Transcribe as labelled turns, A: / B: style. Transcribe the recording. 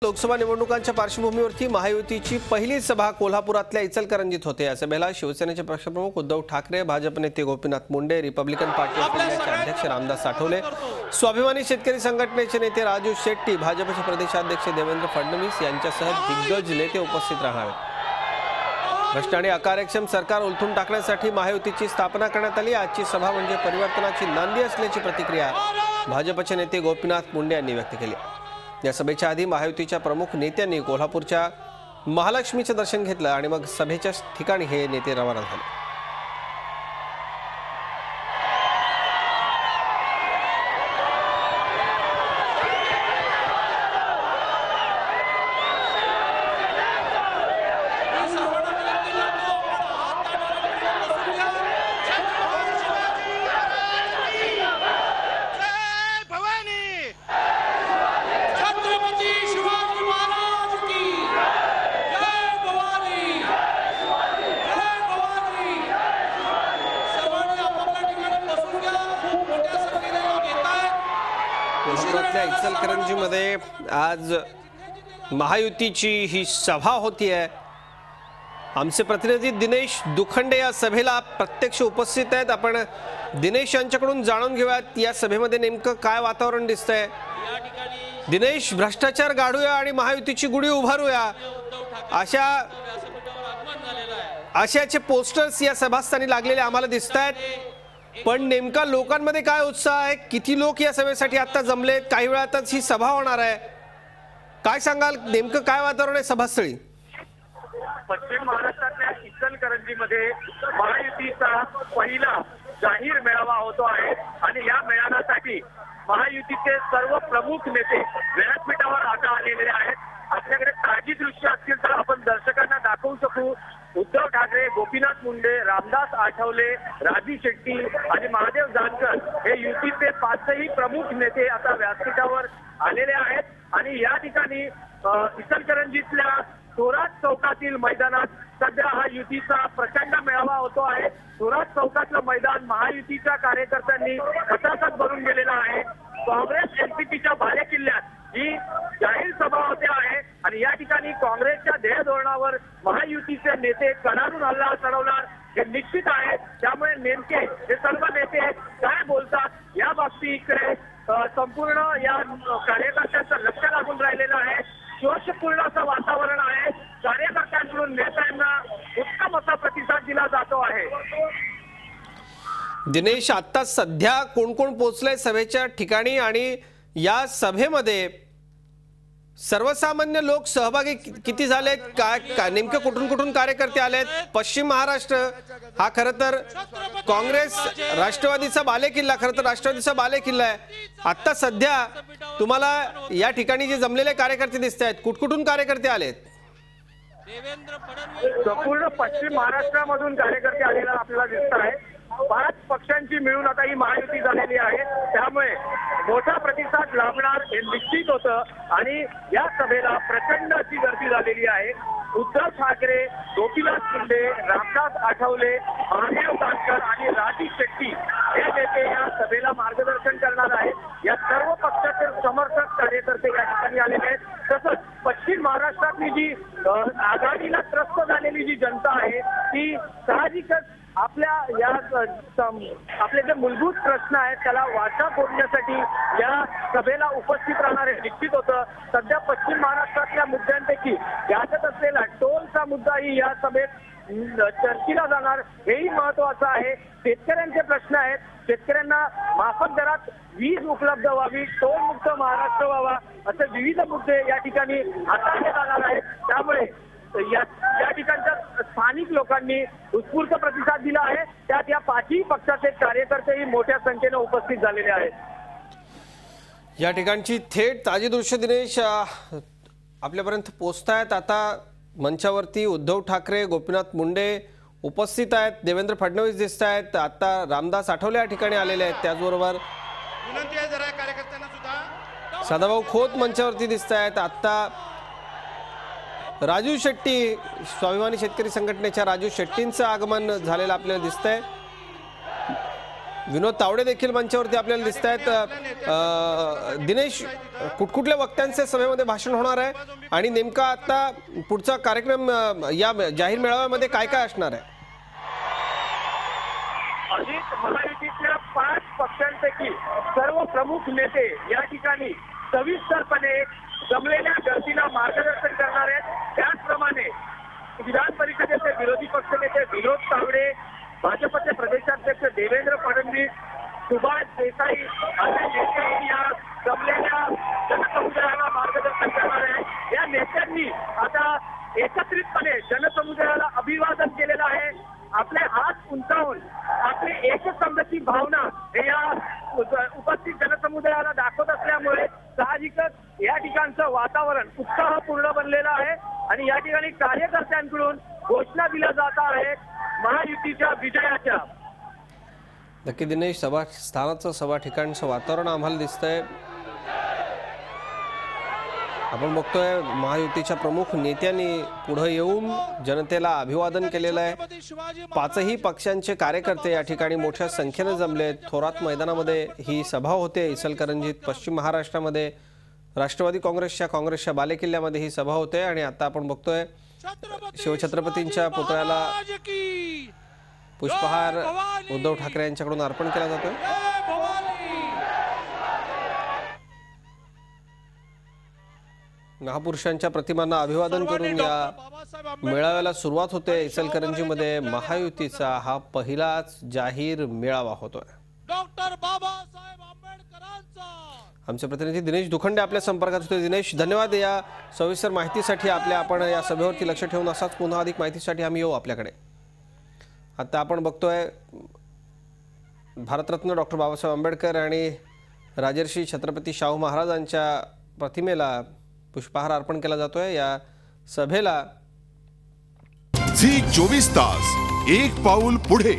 A: लोकसभा निवडणुकांच्या पार्श्वभूमीवरती महायुतीची पहिली सभा कोल्हापुरातल्या इचलकरंजीत होते। या सभेला शिवसेनेचे पक्षप्रमुख उद्धव ठाकरे, भाजप नेते Gopinath Munde, Republican party of इंडियाचे अध्यक्ष रामदास आठवले, स्वाभिमानी शेतकरी संघटनेचे नेते राजू शेट्टी, भाजपचे प्रदेशाध्यक्ष देवेंद्र फडणवीस यांच्यासह दिग्गज नेते उपस्थित राहणार आहेत। भ्रष्ट आणि अकार्यक्षम सरकार उलथून टाकण्यासाठी महायुतीची स्थापना करण्यात आली। आजची सभा म्हणजे परिवर्तनाची नांदी असल्याची प्रतिक्रिया भाजपचे नेते गोपीनाथ मुंडे यांनी व्यक्त केली। या सभेच्या आधी महायुतीच्या प्रमुख नेत्यांनी कोल्हापूरच्या महालक्ष्मीचं दर्शन घेतलं आणि मग सभेच्या ठिकाणी हे नेते रवाना झाले। कोल्हापुरातल्या इचलकरंजीमध्ये आज महायुतीची ही सभा होतीये। आमचे प्रतिनिधी दिनेश दुखंडे या सभेला प्रत्यक्ष उपस्थित आहेत। आपण दिनेश यांच्याकडून जाणून घेऊयात या सभेमध्ये नेमकं काय वातावरण दिसतंय। दिनेश, भ्रष्टाचार गाडूया आणि महायुतीची गुढी उभारूया अशाचे पोस्टर्स या सभास्थानी लागलेले आम्हाला दिसतायत, पण नेमका लोकांमध्ये काय उत्साह आहे? किती लोक या सभेसाठी आता जमलेत? काही वेळातच ही सभा होणार आहे, काय सांगाल? नेमकं काय वातावरण आहे सभास्थळी?
B: पश्चिम महाराष्ट्रातल्या इचलकरंजीमध्ये महायुतीचा पहिला जाहीर मेळावा होतो आहे आणि या मेळाव्यासाठी महायुतीचे सर्व प्रमुख नेते व्यासपीठावर आता आलेले आहेत। आपल्याकडे ताजी दृश्य असतील तर आपण दर्शकांना दाखवू शकू। उद्धव ठाकरे, गोपीनाथ मुंडे, रामदास आठवले, राजू शेट्टी आणि महादेव जानकर हे युतीचे पाचही प्रमुख नेते आता व्यासपीठावर आलेले आहेत आणि या ठिकाणी इचलकरंजीतल्या थोरात चौकातील मैदानात सध्या हा युतीचा प्रचंड मेळावा होतो आहे। थोरात चौकातलं मैदान महायुतीच्या कार्यकर्त्यांनी खचाखच भरून गेलेलं आहे। काँग्रेस एनसीपीच्या बालेकिल्ल्यात ही जाहीर सभा होते आहे आणि या ठिकाणी काँग्रेसच्या ध्येय धोरणावर महायुतीचे नेते कडाडून हल्ला चढवणार हे निश्चित आहे। त्यामुळे नेमके हे सर्व नेते काय बोलतात या बाबतीकडे संपूर्ण या कार्यकर्त्यांचं लक्ष लागून राहिलेलं आहे। जोशपूर्ण असं वातावरण आहे। कार्यकर्त्यांकडून नेत्यांना उत्तम असा प्रतिसाद दिला जातो आहे।
A: दिनेश, आता सध्या कोण कोण पोहोचलंय सभेच्या ठिकाणी आणि या सभेमध्ये सर्वसामान्य लोक सहभागी किती झालेत? काय नेमकं कुठून कुठून कार्यकर्ते आलेत? पश्चिम महाराष्ट्र हा खरं तर काँग्रेस राष्ट्रवादीचा बालेकिल्ला, खरं तर राष्ट्रवादीचा बालेकिल्ला आहे। आता सध्या तुम्हाला या ठिकाणी जे जमलेले कार्यकर्ते दिसत आहेत, कुठकुठून कार्यकर्ते आलेत?
B: संपूर्ण पश्चिम महाराष्ट्रामधून कार्यकर्ते आलेला आपल्याला दिसत आहे। 5 पक्षांची मिळून आता ही महायुती झालेली आहे, त्यामुळे मोठा प्रतिसाद लाभणार हे निश्चित होतं आणि या सभेला प्रचंड अशी गर्दी झालेली आहे। उद्धव ठाकरे, गोपीनाथ मुंडे, रामदास आठवले, महादेव जानकर आणि राजू शेट्टी हे नेते या सभेला मार्गदर्शन करणार आहेत। या सर्व पक्षाचे समर्थक कार्यकर्ते या ठिकाणी आलेले आहेत। तसंच पश्चिम महाराष्ट्रातली जी आघाडीला त्रस्त झालेली जी जनता आहे ती साहजिकच आपल्या या आपले जे मूलभूत प्रश्न आहेत त्याला वाचा फोडण्यासाठी या सभेला उपस्थित राहणारे निश्चित होतं। सध्या पश्चिम महाराष्ट्रातल्या मुद्द्यांपैकी याच्यात असलेला टोलचा मुद्दाही या सभेत चर्चेला जाणार हेही महत्वाचं आहे। शेतकऱ्यांचे प्रश्न आहेत, शेतकऱ्यांना माफक दरात वीज उपलब्ध व्हावी, टोलमुक्त महाराष्ट्र व्हावा, असे विविध मुद्दे या ठिकाणी हाताळले जाणार आहेत। त्यामुळे या ठिकाणच्या स्थानिक लोकांनी उत्स्फूर्त प्रतिसाद दिला आहे। त्यात या 5ही पक्षाचे कार्यकर्तेही मोठ्या संख्येने उपस्थित झालेले आहेत।
A: या ठिकाणची थेट ताजी दृश्य दिनेश आपल्यापर्यंत पोहोचतायत। आता मंचावरती उद्धव ठाकरे, गोपीनाथ मुंडे उपस्थित आहेत, देवेंद्र फडणवीस दिसत आहेत, आता रामदास आठवले या ठिकाणी आलेले आहेत। त्याचबरोबर सदाभाऊ खोत मंचावरती दिसत आहेत। आता राजू शेट्टी, स्वाभिमानी शेतकरी संघटनेच्या राजू शेट्टींचं आगमन झालेलं आपल्याला दिसतंय। विनोद तावडे देखील मंचावरती आपल्याला दिसत आहेत. दिनेश, कुठकुठल्या वक्त्यांचे सभेमध्ये भाषण होणार आहे आणि नेमका आता पुढचा कार्यक्रम या जाहीर मेळाव्यामध्ये काय काय असणार आहे?
B: अजित, महायुतीतल्या 5 पक्षांपैकी सर्व प्रमुख नेते या ठिकाणी सविस्तरपणे जमलेल्या गर्दीला मार्गदर्शन करणार आहेत. त्याचप्रमाणे विधान परिषदेचे विरोधी पक्षनेते विनोद तावडे, भाजपचे प्रदेशाध्यक्ष देवेंद्र फडणवीस, सुभाष देसाई असे नेते या जमलेल्या जनसमुदायाला मार्गदर्शन करणार आहेत. या नेत्यांनी आता एकत्रितपणे जनसमुदायाला अभिवादन केलेलं आहे. आपले हात उंचावून आपली एकसंघची भावना हे या उपस्थित जनसमुदायाला दाखवत असल्यामुळे साहजिकच या ठिकाणचं वातावरण उत्साहपूर्ण बनलेलं आहे आणि या ठिकाणी कार्यकर्त्यांकडून घोषणा दिल्या जात आहे महायुतीच्या विजयाच्या.
A: नक्की दिनेश, सभा स्थानाचं सभा ठिकाणचं वातावरण आम्हाला दिसतंय. आपण बघतोय महायुतीच्या प्रमुख नेत्यांनी पुढे येऊन जनतेला अभिवादन केलेलं आहे. 5ही पक्षांचे कार्यकर्ते या ठिकाणी मोठ्या संख्येने जमलेत. थोरात मैदानामध्ये ही सभा होते. इचलकरंजीत, पश्चिम महाराष्ट्रामध्ये राष्ट्रवादी काँग्रेसच्या बालेकिल्ल्यामध्ये ही सभा होते आणि आता आपण बघतोय शिवछत्रपतींच्या पुतळ्याला पुष्पहार उद्धव ठाकरे यांच्याकडून अर्पण केला जातोय. महापुरुषांच्या प्रतिमांना अभिवादन करून या मेळाव्याला सुरुवात होते. इचलकरंजीमध्ये महायुतीचा हा पहिलाच जाहीर मेळावा होतोय.
C: डॉक्टर बाबासाहेब आंबेडकरांचा.
A: आमचे प्रतिनिधी दिनेश दुखंडे आपल्या संपर्कात होते. दिनेश, धन्यवाद या सविस्तर माहितीसाठी. आपण या सभेवरती लक्ष ठेवून असाच पुन्हा अधिक माहितीसाठी आम्ही येऊ आपल्याकडे. आता आपण बघतोय भारतरत्न डॉक्टर बाबासाहेब आंबेडकर आणि राजर्षी छत्रपती शाहू महाराजांच्या प्रतिमेला पुष्पहार अर्पण केला जातोय. या सभेला
D: झी 24 तास एक पाऊल पुढे.